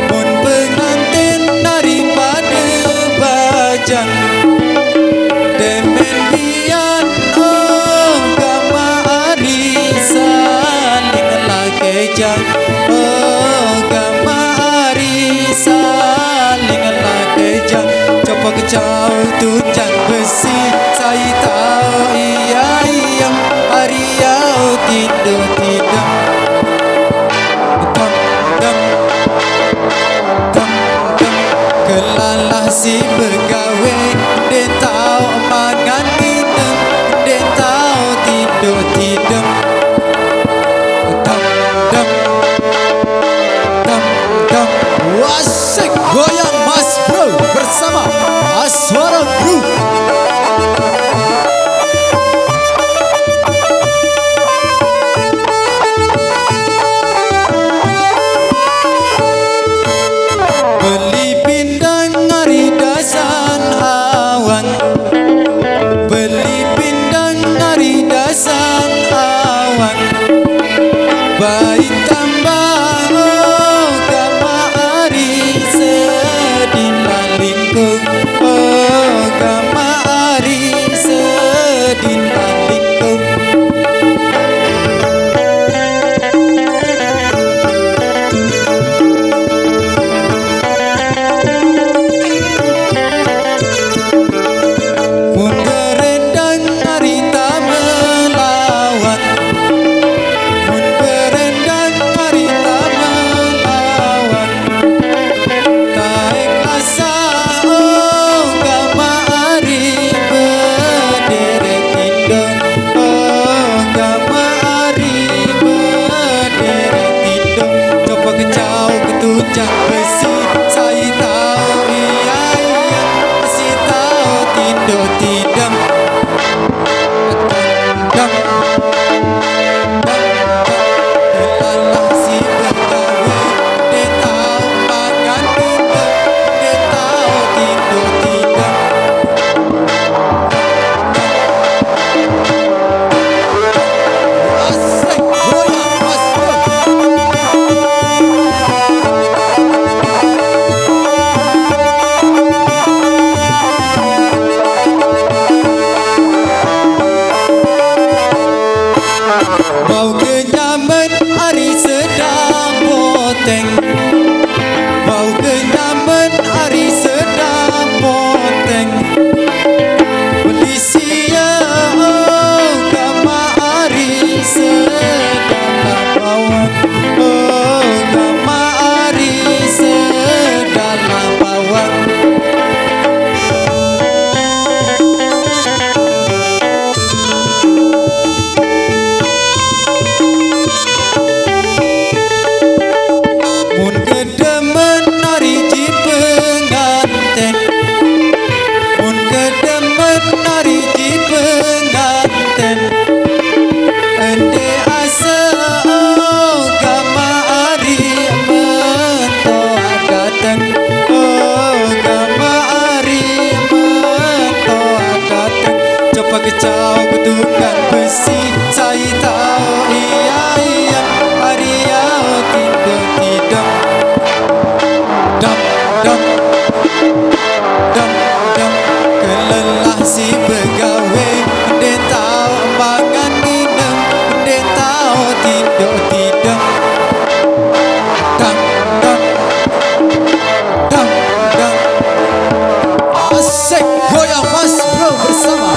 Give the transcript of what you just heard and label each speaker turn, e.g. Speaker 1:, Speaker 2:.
Speaker 1: Pun pengantin daripada bajang demen bian oh gama arisan dengan kejang oh gama arisan dengan kejang coba kecau tunjang besi saya tahu iya iya hariau tidur tidak kelalah si begawe dia tahu makan minum dia tahu tidur tidak dam dam dam dam wasik goyang Mas Bro bersama Aswara Group. Baik tambah oh gama ari sedin lalingkung oh gama ari sedin lalingkung pun berendang hari tak melawan tunjang besi saya tahu iya iya masih tahu tidur tidak dam kelalah si begawe dia tahu makan minum dia tahu tidur tidak asik goyang Mas Bro. Bau kenyaman hari sedang poteng bau kenyaman hari sedang poteng beli sia oh gama hari sedang bawang oh gama hari sedang bawang kecau ketukan besi saya tahu iya iya hariau tidur tidak dam dam dam dam kelelah si begawe dia tahu makan minum dia tahu tidur tidak dam dam dam Asik goyang mas bro bersama